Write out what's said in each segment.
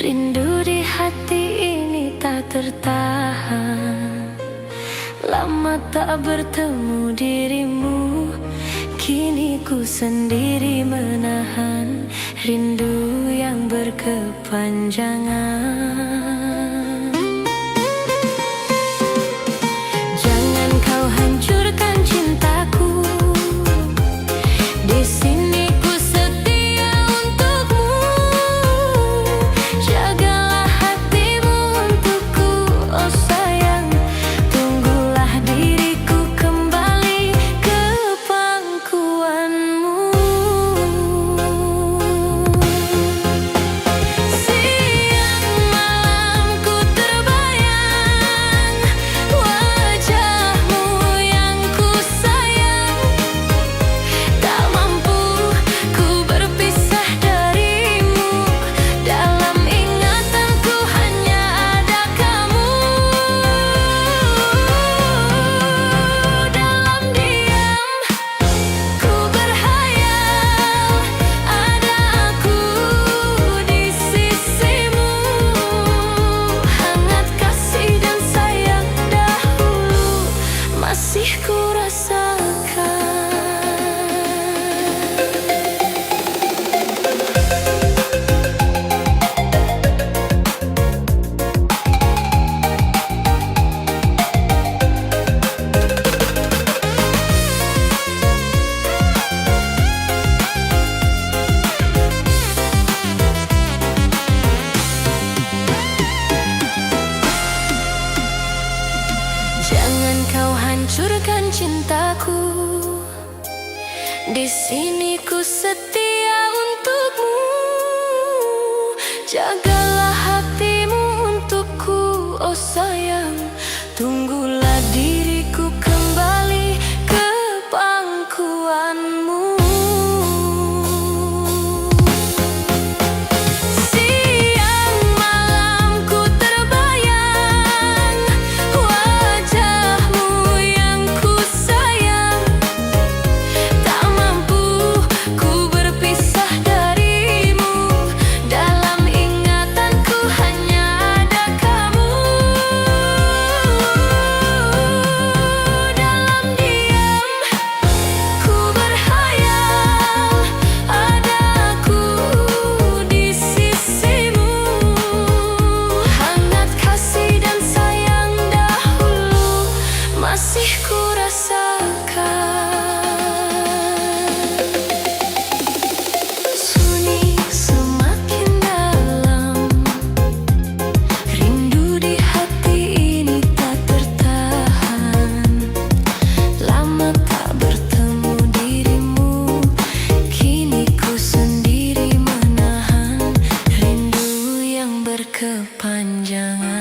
Rindu di hati ini tak tertahan. Lama tak bertemu dirimu, kini ku sendiri menahan rindu yang berkepanjangan. Jangan kau hancurkan cintaku, di sini ku setia untukmu. Jagalah hatimu untukku, oh sayang. Tunggulah diriku kembali ke pangkuanmu. Siang malam ku terbayang wajahmu yang ku sayang. Tak mampu ku berpisah darimu, dalam ingatanku hanya ada kamu. Dalam diam ku berhayal, ada aku di sisimu. Hangat kasih dan sayang dahulu masih ku rasakan. Jangan kau hancurkan cintaku, di sini ku setia untukmu. Jagalah hatimu untukku, oh sayang. Tunggulah diriku kembali ke pangkuanmu. Siang malam ku terbayang wajahmu yang ku sayang. Tak mampu ku berpisah darimu, dalam ingatanku hanya ada kamu. Dalam diam ku berhayal, ada aku di sisimu. Hangat kasih dan sayang dahulu masih ku rasakan. Sunyi semakin dalam, rindu di hati ini tak tertahan. Lama tak bertemu dirimu, kini ku sendiri menahan rindu yang berkepanjangan.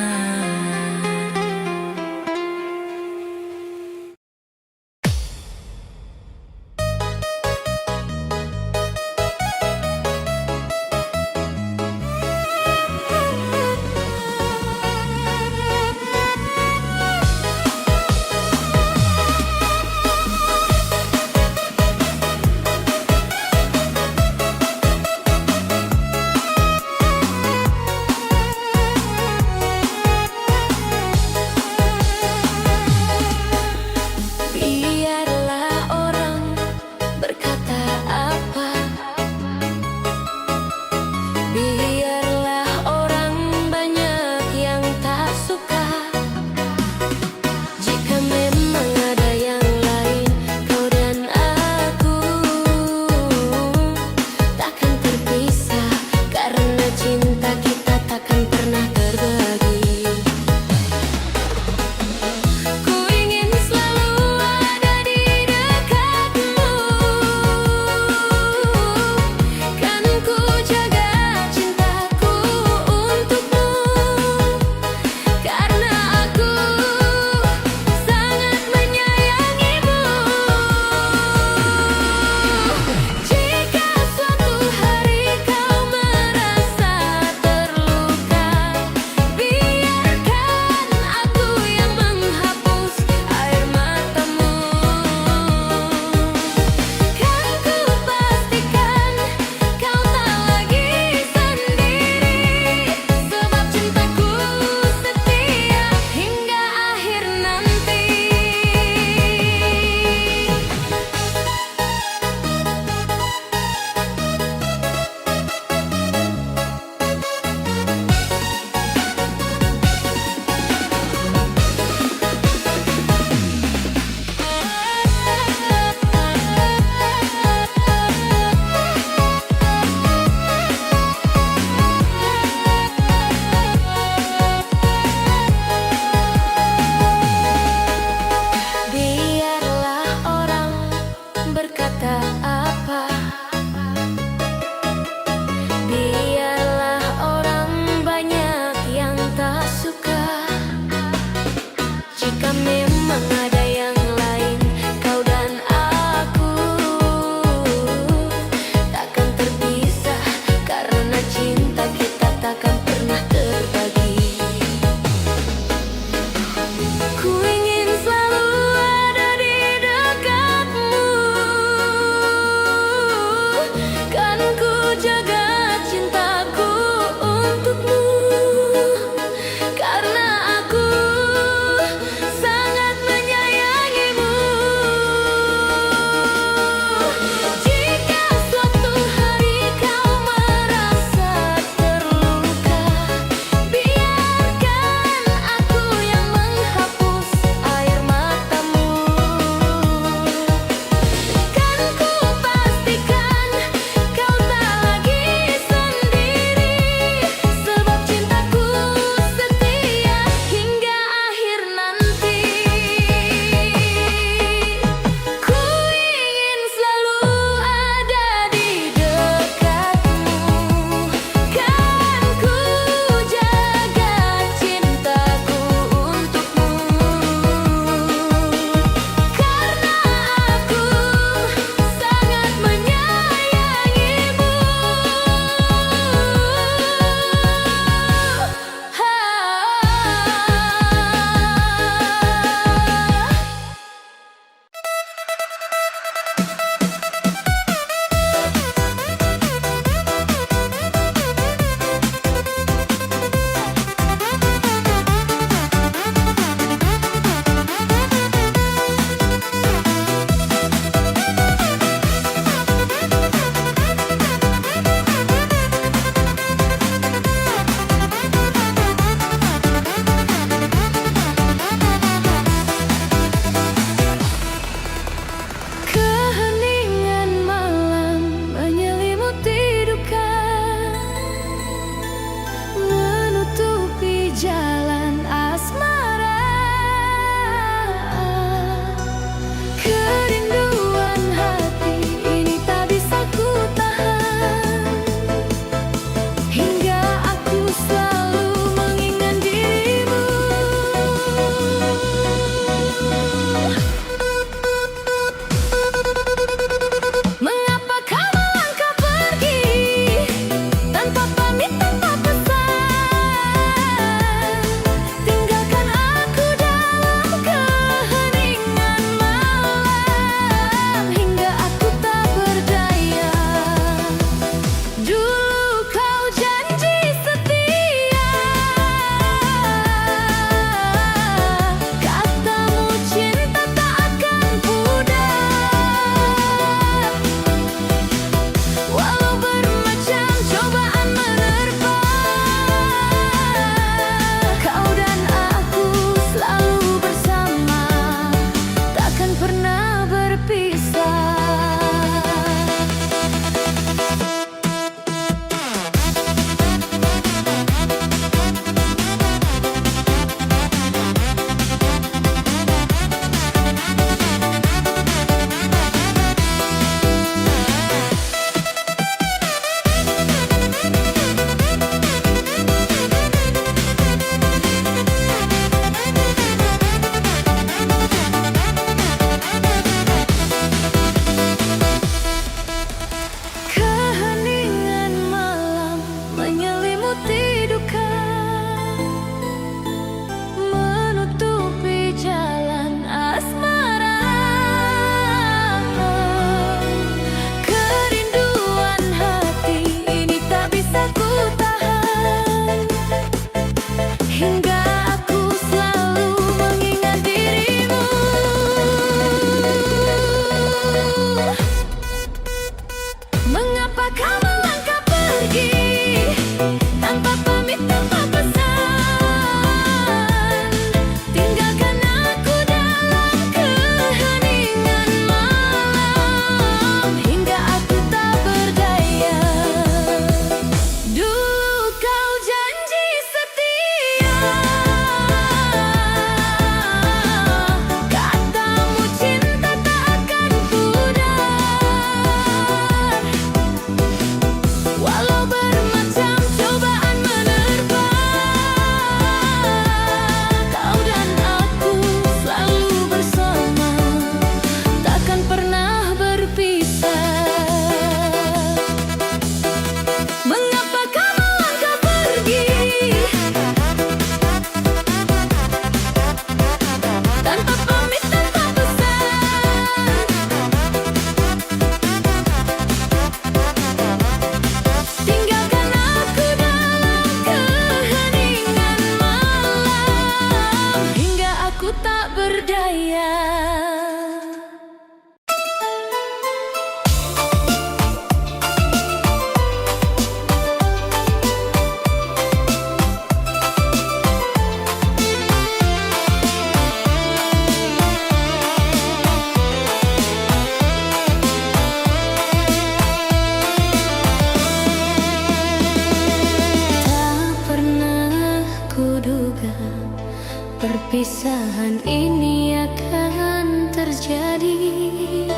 perpisahan ini akan terjadi.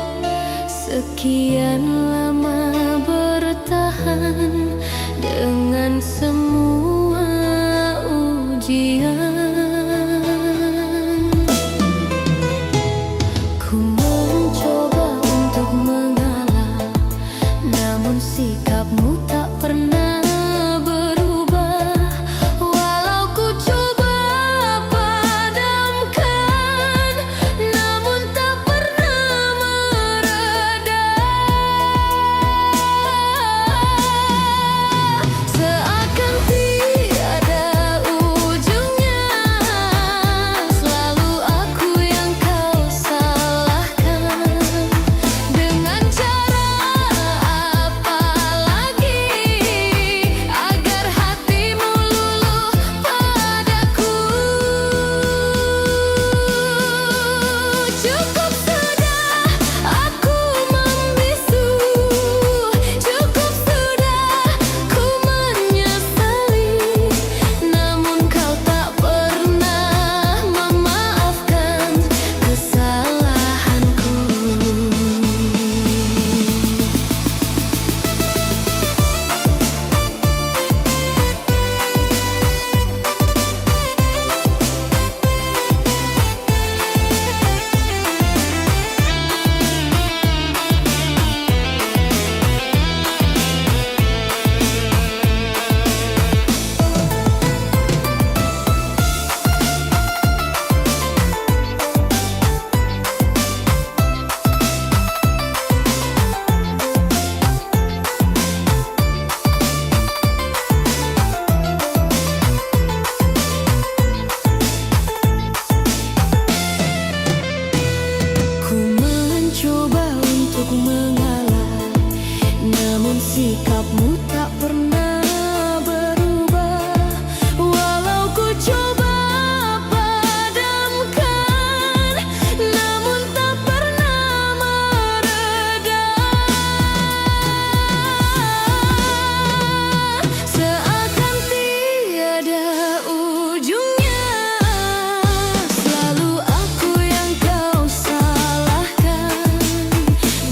Sekian lama bertahan dengan semua ujian. Ku mencoba untuk mengalah, namun sikapmu tak pernah berubah. Walau ku coba padamkan, namun tak pernah mereda. Seakan tiada ujungnya, selalu aku yang kau salahkan. Dengan cara apa lagi agar hatimu luluh padaku? Cukup sudah aku membisu, cukup sudah ku menyesali, namun kau tak pernah memaafkan kesalahanku. Ku mencoba untuk mengalah, namun sikapmu tak pernah berubah. Walau ku coba padamkan, namun tak pernah mereda. Seakan tiada ujungnya, selalu aku yang kau salahkan.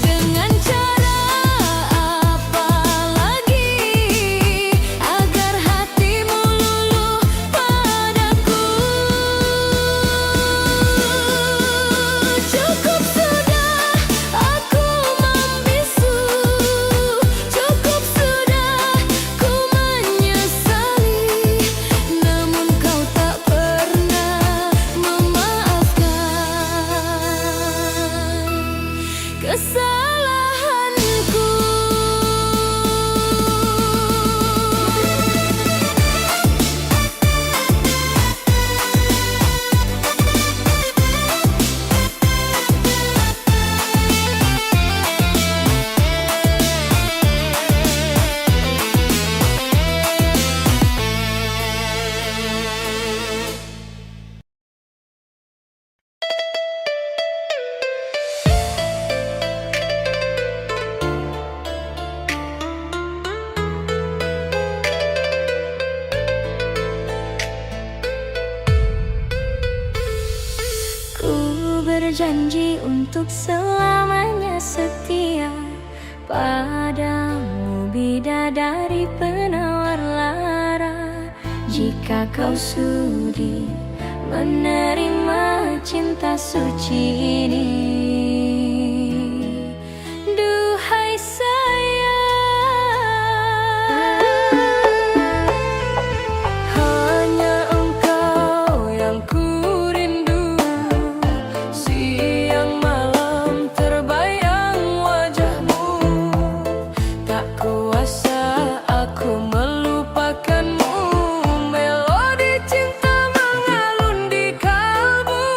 Dengan cara apa lagi agar hatimu luluh padaku? Cukup sudah aku membisu, cukup sudah ku menyesali, namun kau tak pernah memaafkan kesalahanku. Ku berjanji untuk selamanya setia padamu, bidadari penawar lara. Jika kau sudi menerima cinta suci ini, duhai sayang, hanya engkau yang ku rindu. Siang malam terbayang wajahmu, tak kuasa aku melupakanmu. Melodi cinta mengalun di kalbu.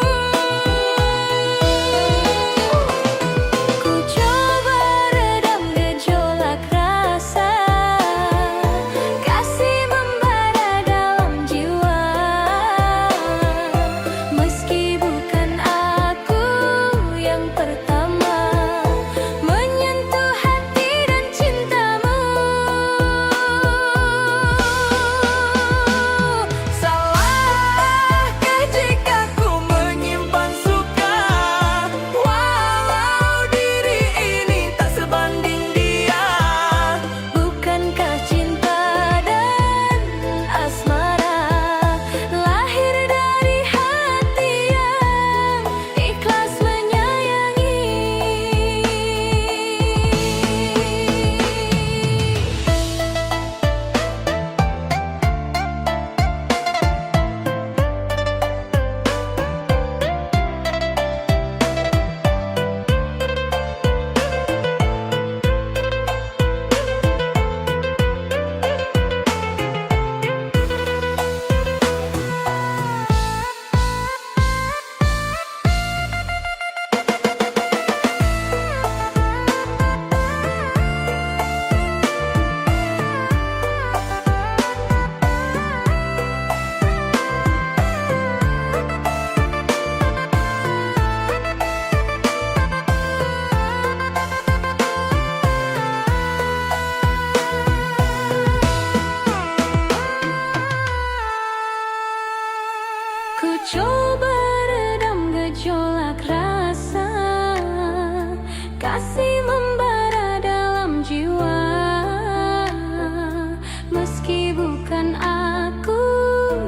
bukan aku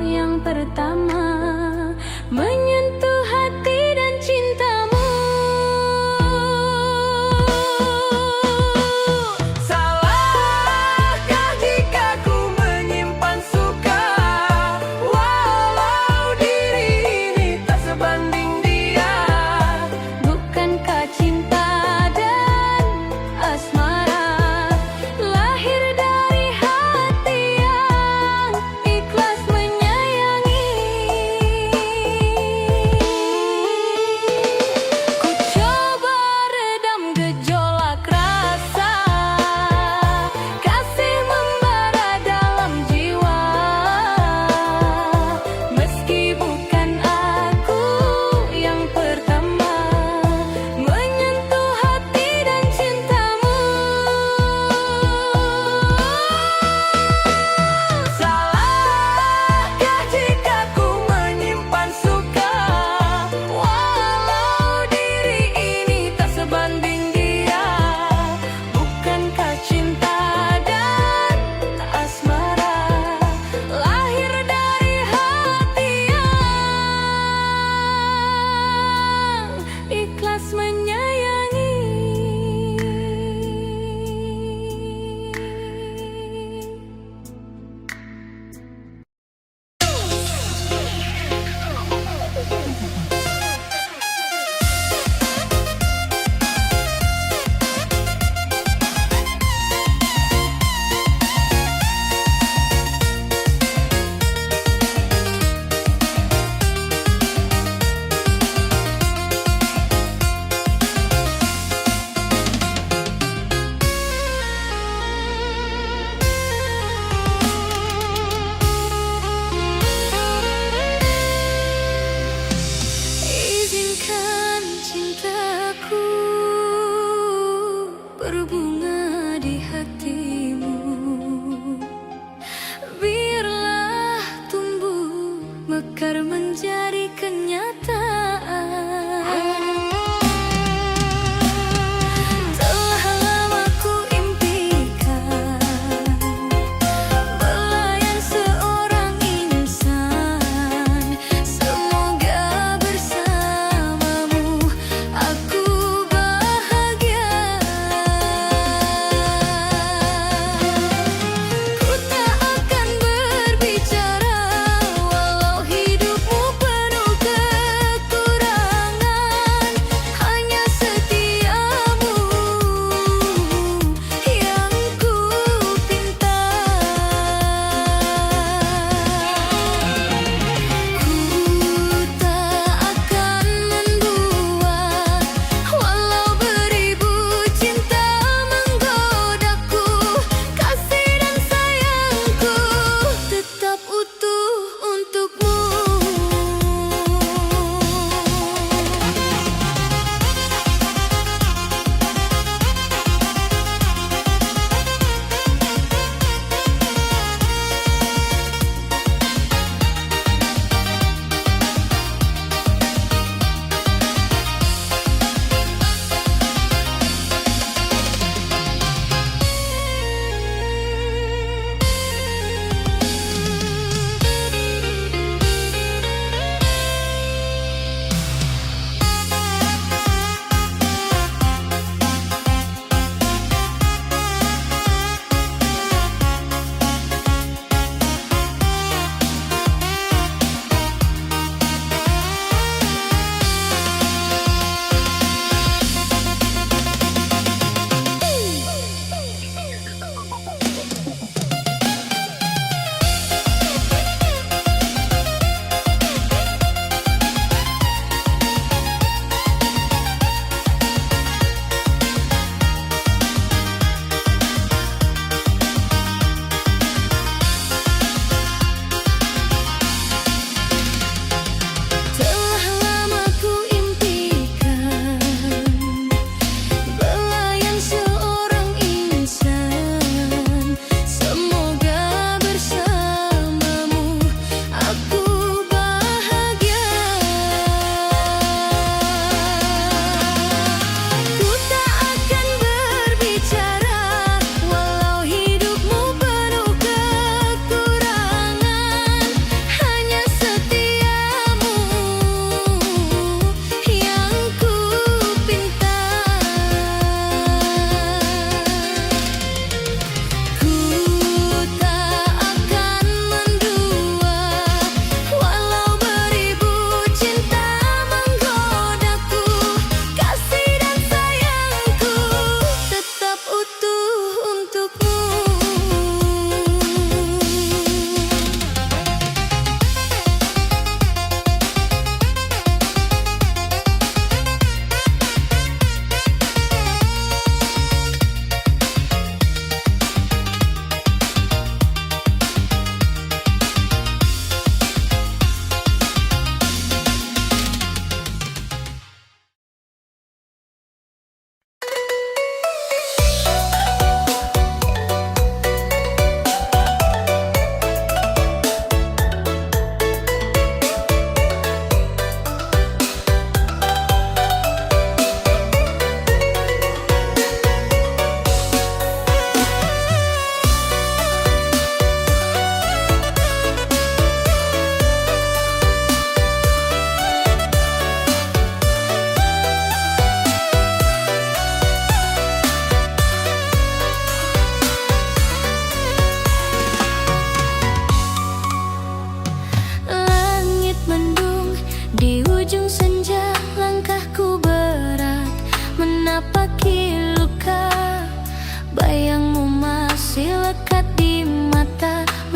yang pertama menyentuh hati dan cintamu. Salahkah jika ku menyimpan suka, walau diri ini tak sebanding dia? Bukankah cinta dan asmara lahir dari hati yang ikhlas menyayangi?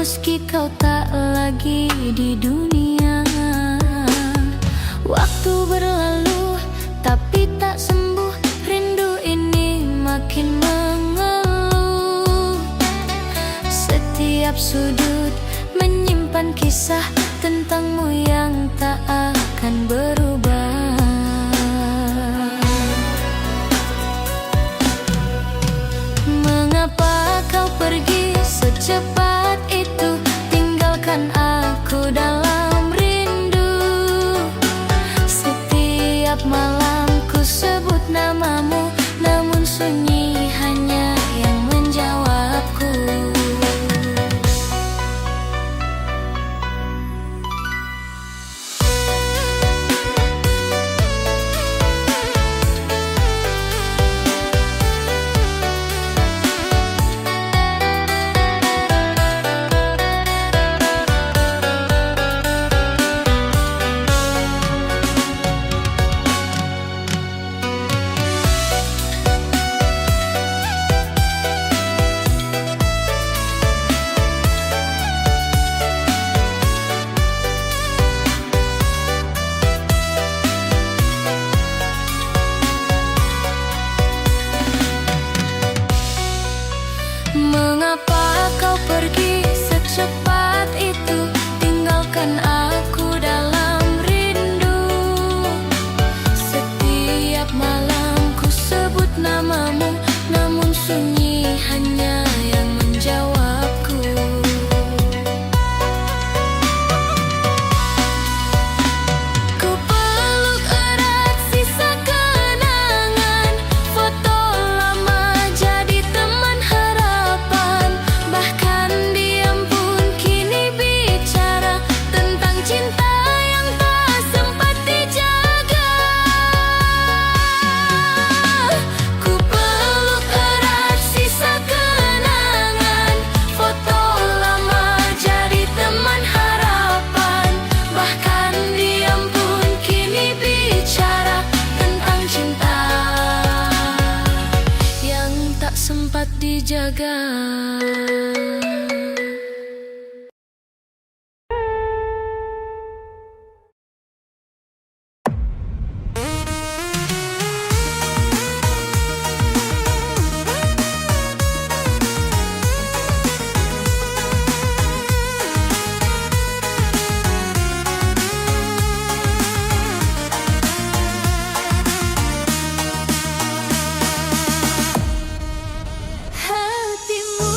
meski kau tak lagi di dunia. Waktu berlalu tapi tak sembuh, rindu ini makin mengeluh. Setiap sudut menyimpan kisah tentangmu yang tak akan berubah. Mengapa kau pergi secepat itu, tinggalkan aku dalam rindu. Setiap malam ku sebut namamu, namun sunyi hanya yang menjawabku. Mengapa kau pergi secepat itu, tinggalkan aku dalam rindu. Setiap malam ku sebut namamu, namun sunyi hanya yang menjawabku. Ku peluk erat sisa kenangan, foto lama jadi teman harapan. Bahkan diam pun kini bicara tentang cinta yang tak sempat dijaga. Ku peluk erat sisa kenangan, foto lama jadi teman harapan. Bahkan diam pun kini bicara tentang cinta yang tak sempat dijaga. Hatimu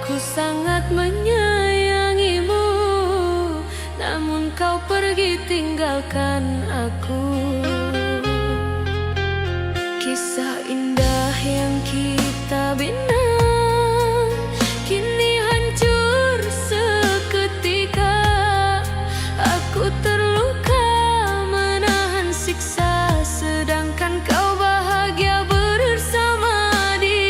Aku sangat menyayangimu, namun kau pergi tinggalkan aku. Kisah indah yang kita bina kini hancur seketika. Aku terluka menahan siksa, sedangkan kau bahagia bersama dia.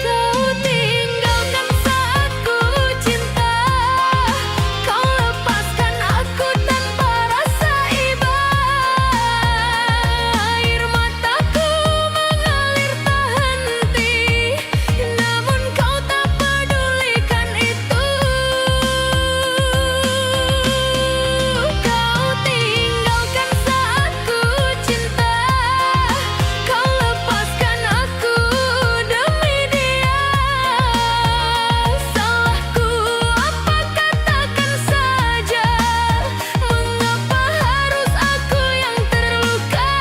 Kau tinggalkan saat ku cinta, kau lepaskan aku tanpa rasa iba. Air mataku mengalir tak henti, namun kau tak pedulikan itu. Kau tinggalkan saat ku cinta, kau lepaskan aku demi dia. Salahku apa, katakan saja, mengapa harus aku yang terluka?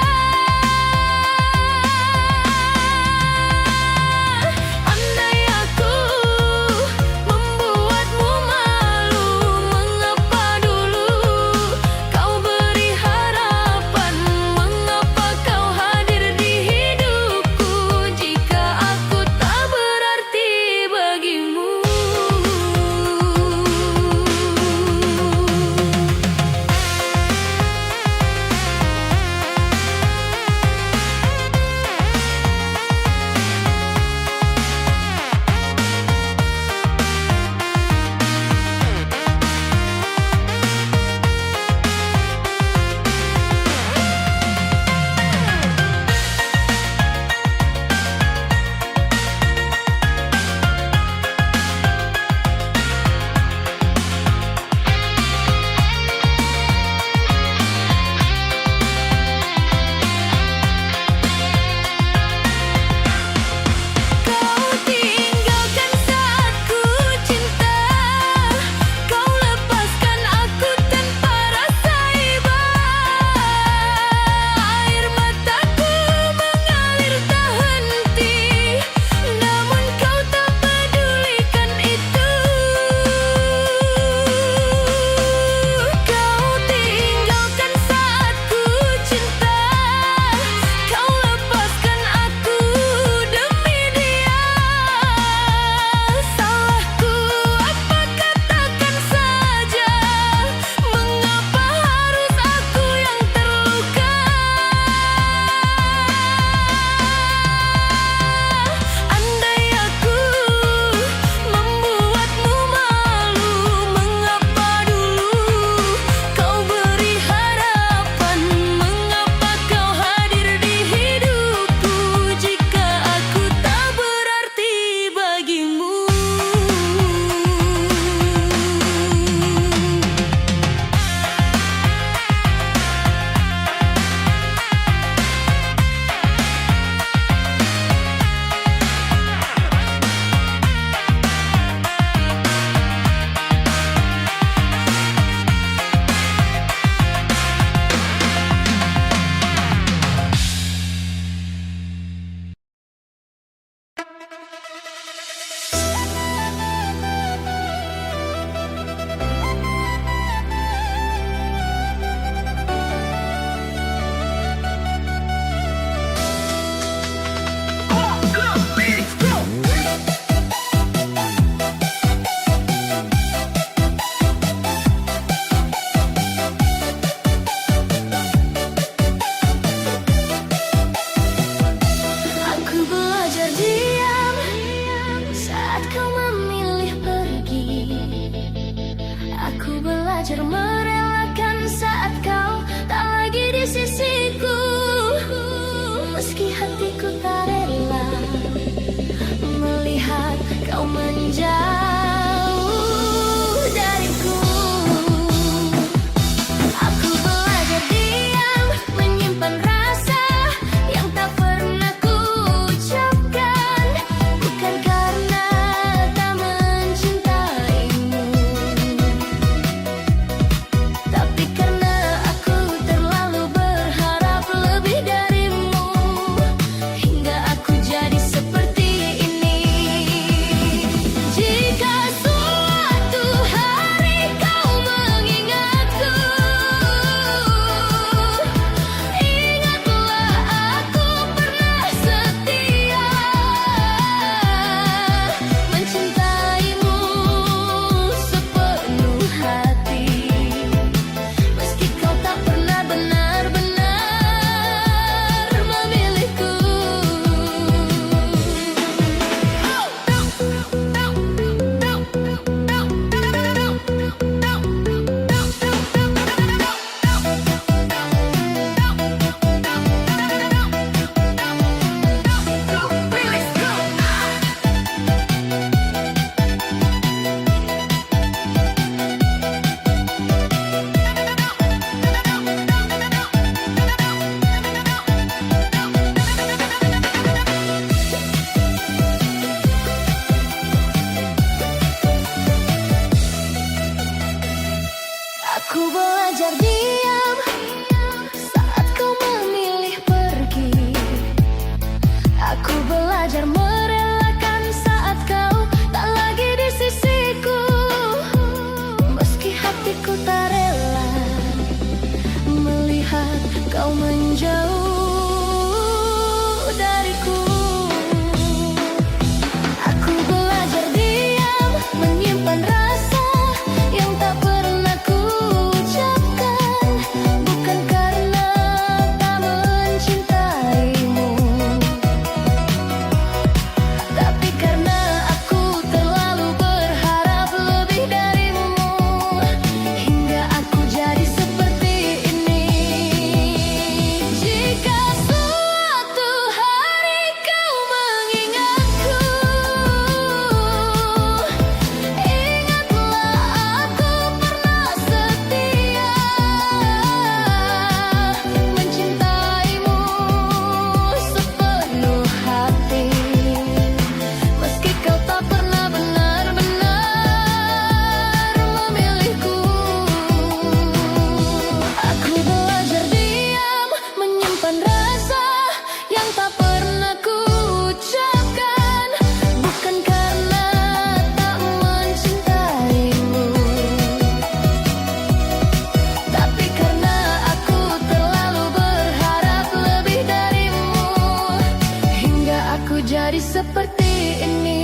Andai aku membuatmu malu, mengapa dulu kau beri harapan? Mengapa kau hadir di hidupku jika aku tak berarti bagimu? Kau tinggalkan saat ku cinta, kau lepaskan aku tanpa rasa iba. Air mataku mengalir tak henti, namun kau tak pedulikan itu. Kau tinggalkan saat ku cinta, kau lepaskan aku demi dia. Salahku apa, katakan saja, mengapa harus aku yang terluka? Andai aku membuatmu malu, mengapa dulu kau beri harapan? Mengapa kau hadir di hidupku jika aku tak berarti bagimu? Aku belajar diam saat kau memilih pergi. Aku belajar merelakan saat kau tak lagi di sisiku. Meski hatiku tak rela melihat kau menjauh dariku. Aku belajar diam menyimpan rasa yang tak pernah ku ucapkan, bukan karena tak mencintaimu, tapi karena aku terlalu menjauh dariku. Aku belajar diam, menyimpan rasa yang tak pernah ku ucapkan. Bukan karena tak mencintaimu, tapi karena aku terlalu berharap lebih darimu, hingga aku jadi seperti ini. Jika suatu hari kau mengingatku, ingatlah aku pernah setia mencintaimu sepenuh hati. Meski kau tak pernah benar-benar memilihku, aku belajar diam, menyimpan rasa yang tak pernah ku ucapkan. Bukan karena tak mencintaimu, tapi karena aku terlalu berharap lebih darimu, hingga aku jadi seperti ini.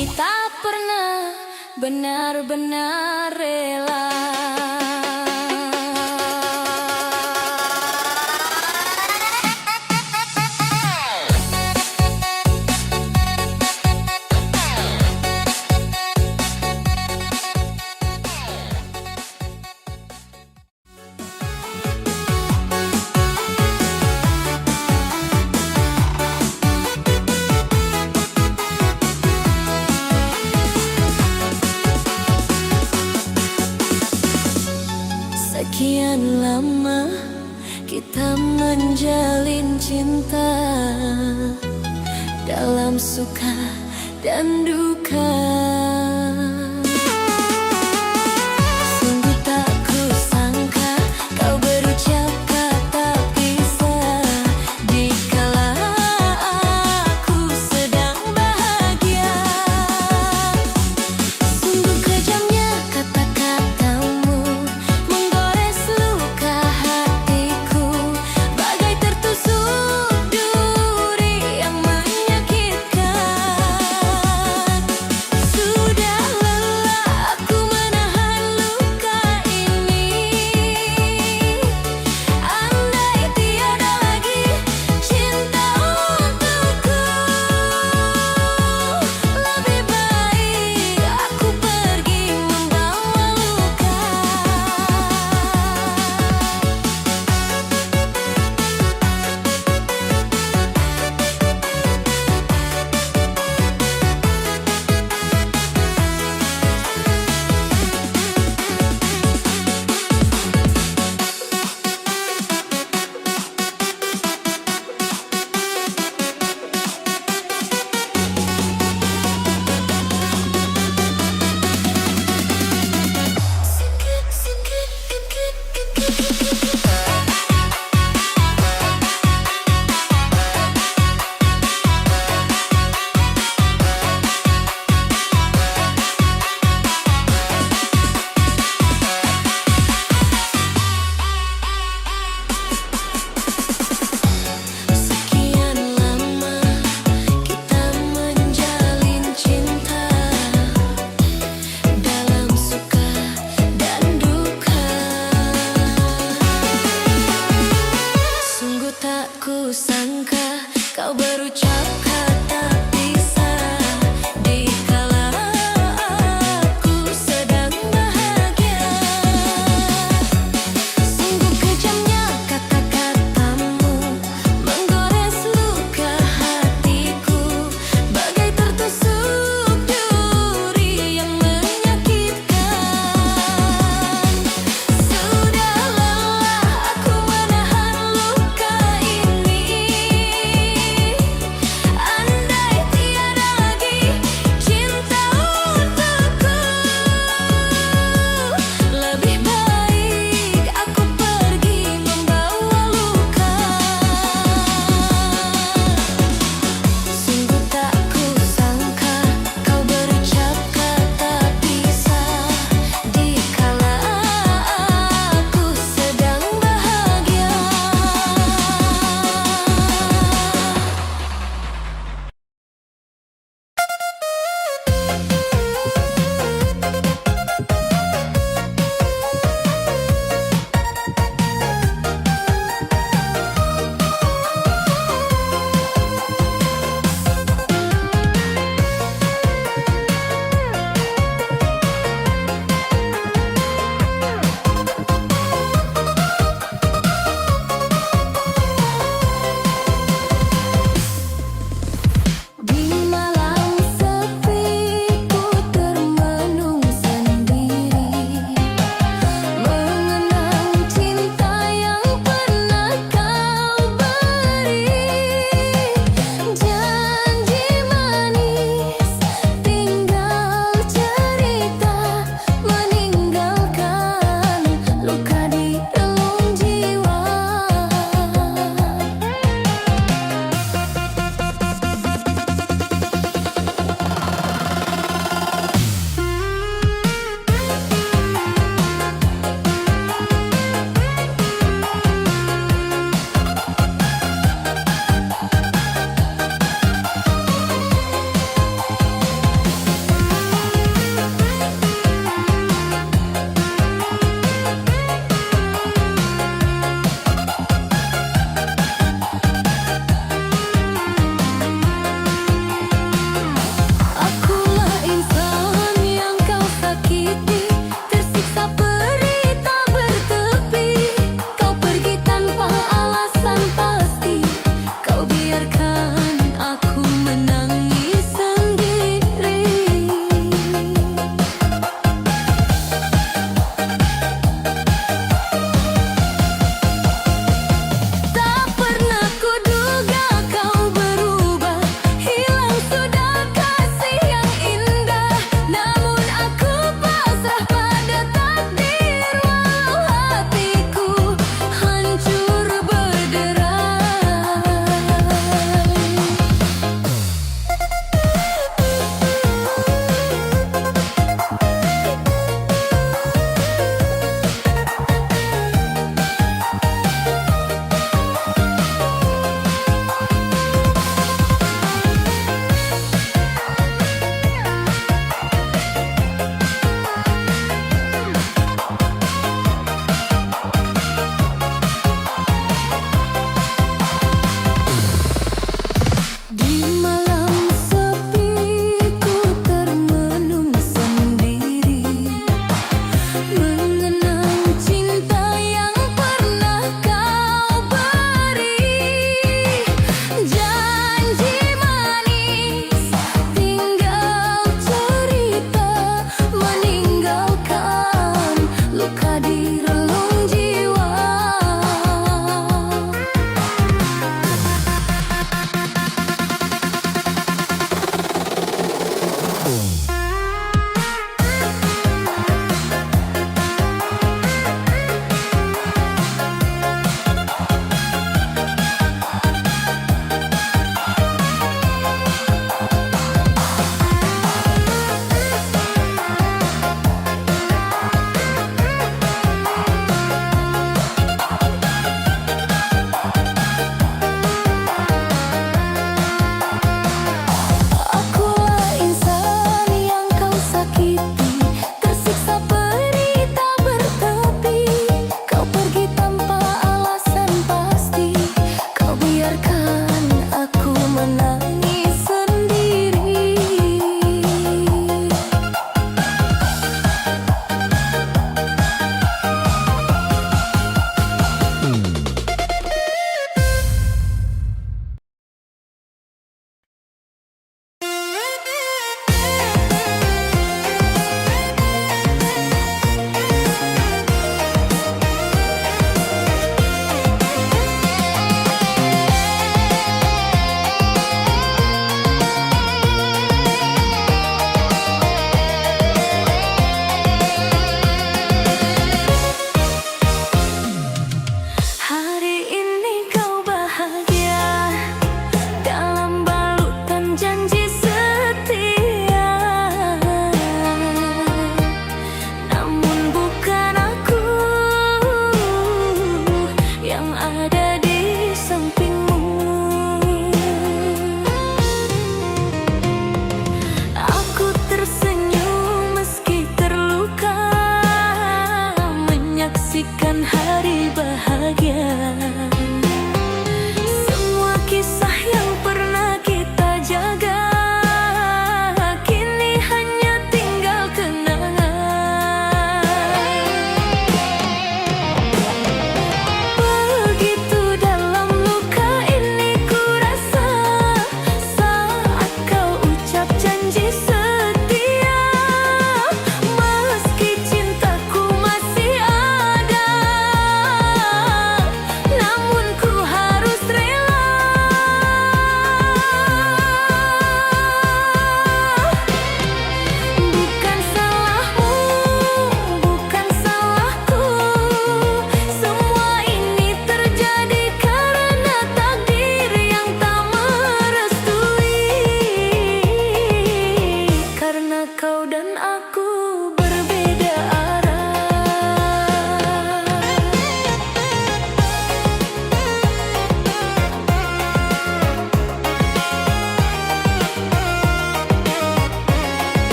kita pernah benar-benar rela. Sekian lama kita menjalin cinta, dalam suka dan duka. Sungguh tak kusangka kau berucap kata pisah dikala aku sedang bahagia. Sungguh kejamnya kata-katamu menggores luka hatiku, bagai tertusuk duri yang menyakitkan. Sudah lelah aku menahan luka ini. Andai tiada lagi cinta untukku, lebih baik aku pergi membawa luka. Sekian lama kita menjalin cinta, dalam suka dan duka. Sungguh tak kusangka kau berucap kata pisah dikala aku sedang bahagia. Sungguh kejamnya kata-katamu menggores luka hatiku, bagai tertusuk duri yang menyakitkan. Sudah lelah aku menahan luka ini. Andai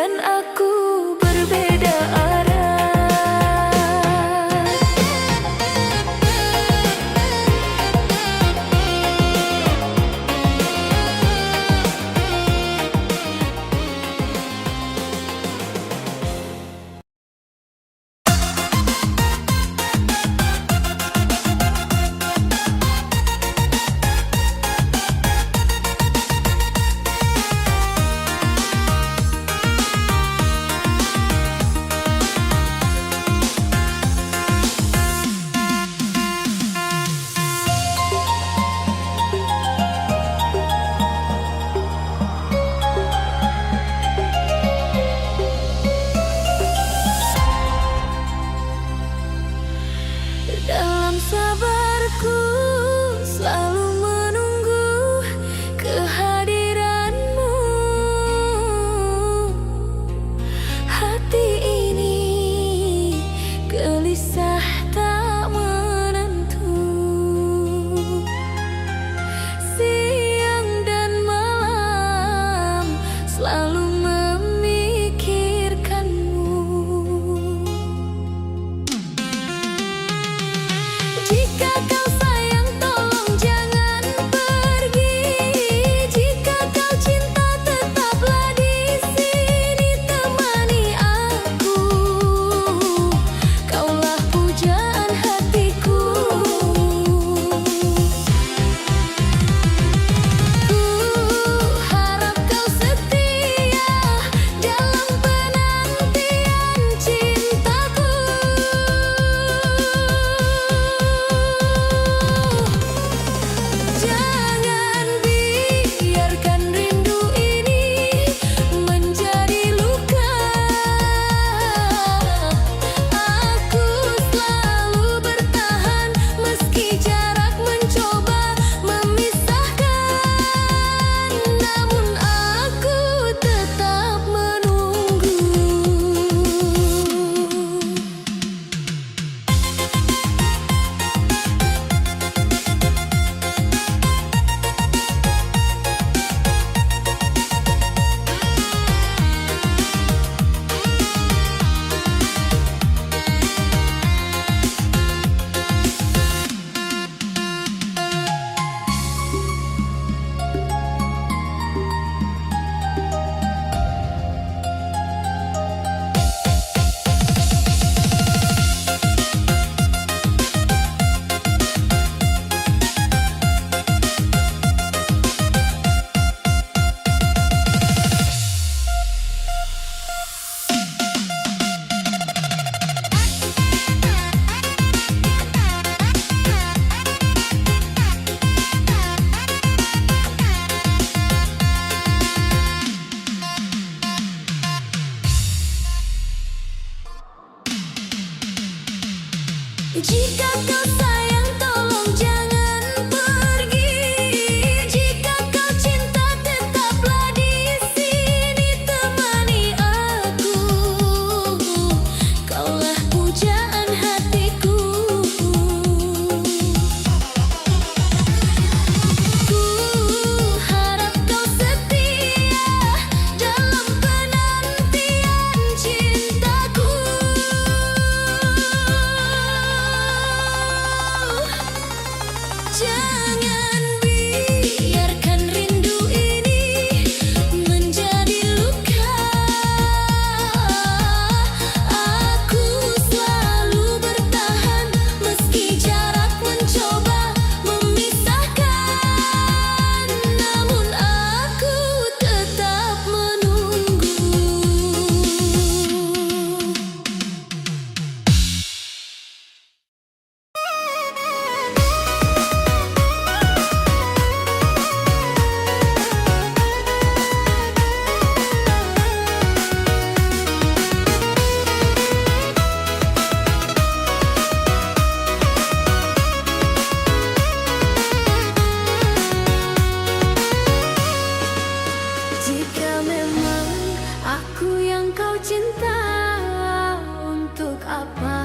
dan aku berbeda arah. Dalam sabarku selalu menunggu kehadiranmu. Hati ini gelisah tak menentu. Siang dan malam selalu memikirkanmu. Jika kau sayang tolong jangan pergi. Jika kau cinta tetaplah di sini temani aku. Kaulah pujaan hatiku. Ku harap kau setia dalam penantian cintaku. Jangan biarkan rindu ini menjadi luka. Aku selalu bertahan meski jarak mencoba memisahkan. Namun aku tetap menunggu. Jika kau sayang tolong jangan pergi. Jika kau cinta tetaplah di sini temani aku. Kaulah pujaan hatiku. Ku harap kau setia dalam penantian cintaku. Jangan biarkan rindu ini menjadi luka. Aku selalu bertahan meski jarak mencoba memisahkan. Namun aku tetap menunggu. Jika memang aku yang kau cinta, untuk apa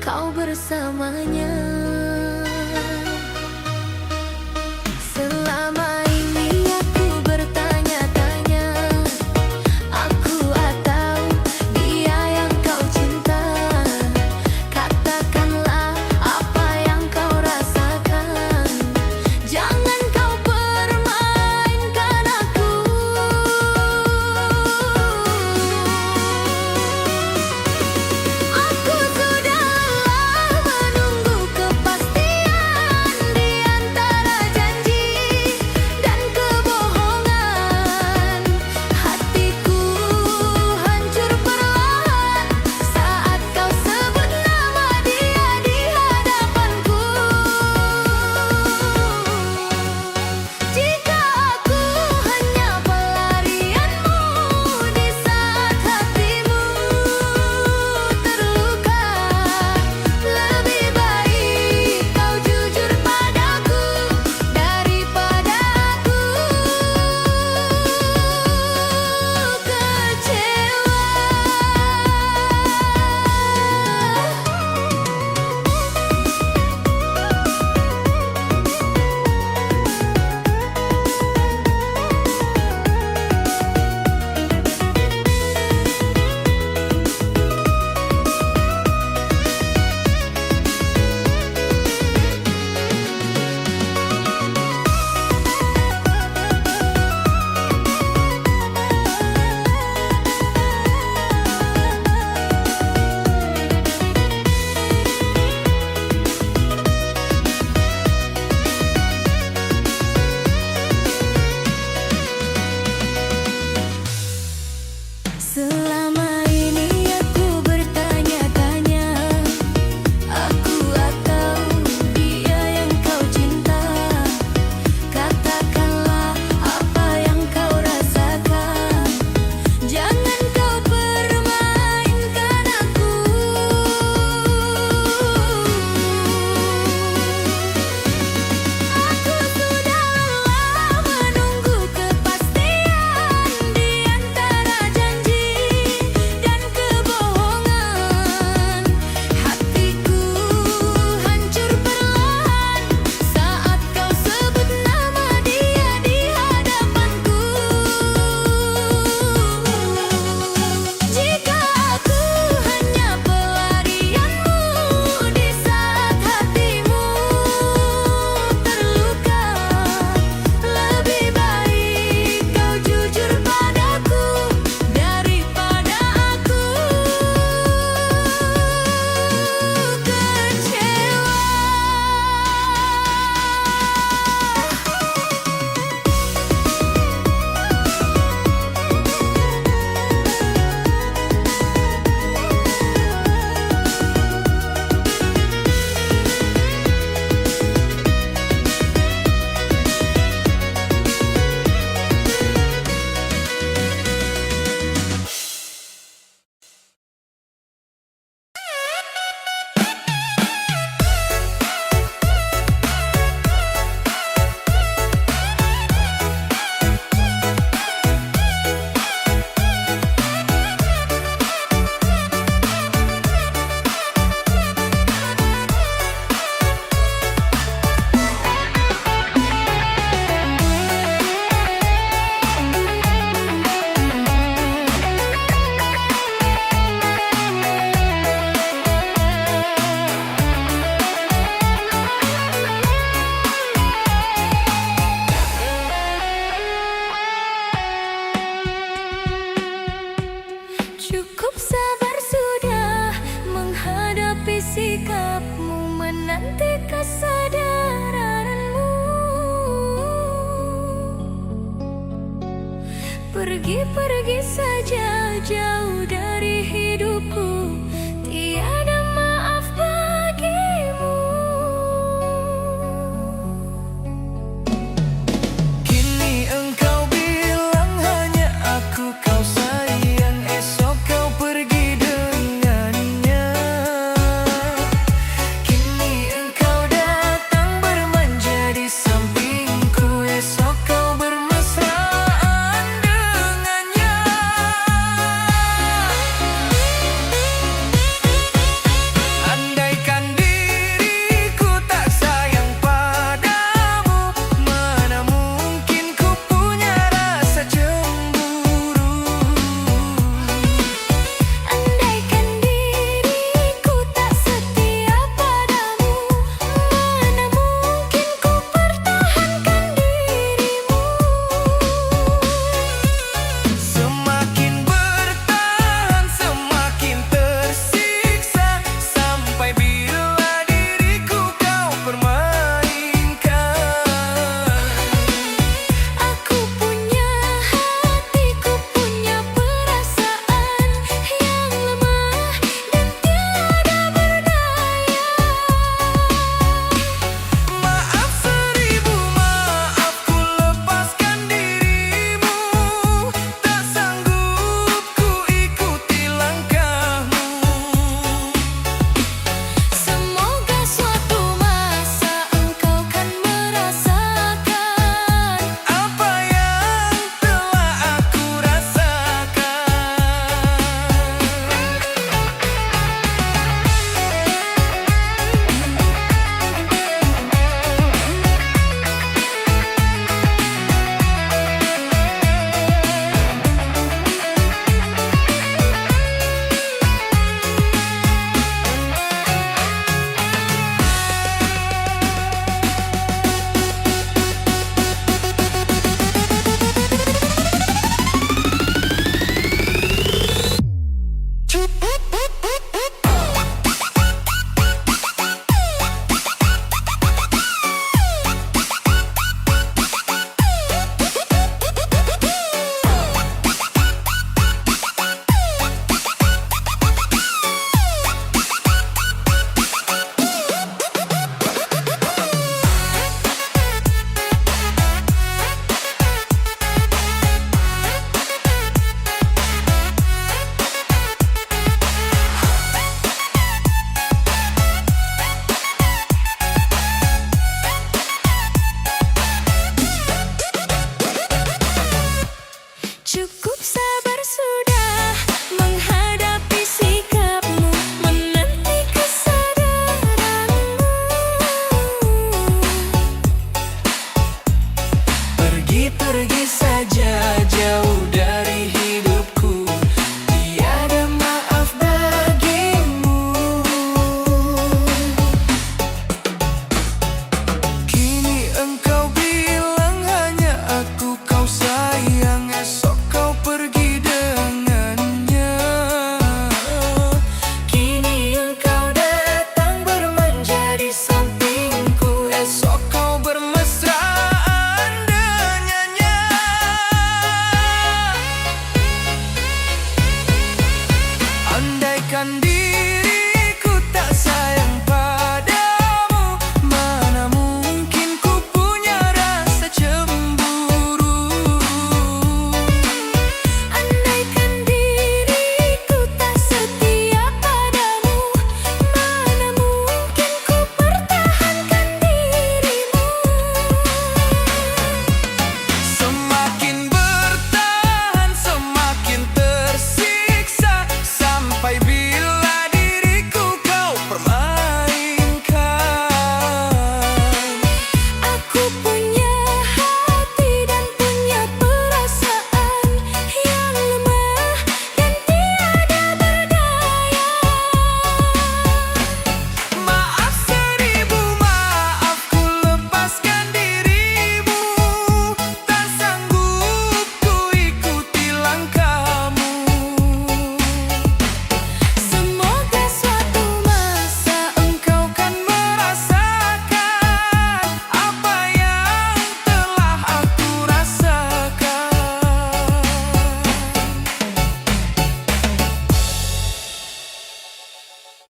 kau bersamanya? Selama ini aku bertanya-tanya, aku Cukup sabar sudah menghadapi sikapmu, menanti kesadaranmu. Pergi saja jauh dari hidupku, tiada maaf bagimu. Kini engkau bilang hanya aku kau sayang, esok kau pergi dengannya. Kini engkau datang bermanja di sampingku, esok kau bermesraan dengannya. Andaikan diriku tak sayang padamu, mana mungkin ku punya rasa cemburu. Andaikan diriku tak setia padamu, mana mungkin ku pertahankan dirimu. Semakin bertahan, semakin tersiksa, sampai bila diriku kau permainkan. Aku punya hatiku, punya perasaan yang lemah dan tiada berdaya. Maaf seribu maaf, ku lepaskan dirimu, tak sanggup ku ikuti langkahmu. Semoga suatu masa engkau kan merasakan Apa yang telah aku rasakan. Cukup sabar sudah menghadapi sikapmu, menanti kesadaranmu. Pergi saja jauh dari hidupku, tiada maaf bagimu. Kini engkau bilang hanya aku kau sayang, esok kau pergi dengannya. Kini engkau datang bermanja di sampingku, esok kau bermesraan dengannya. Andaikan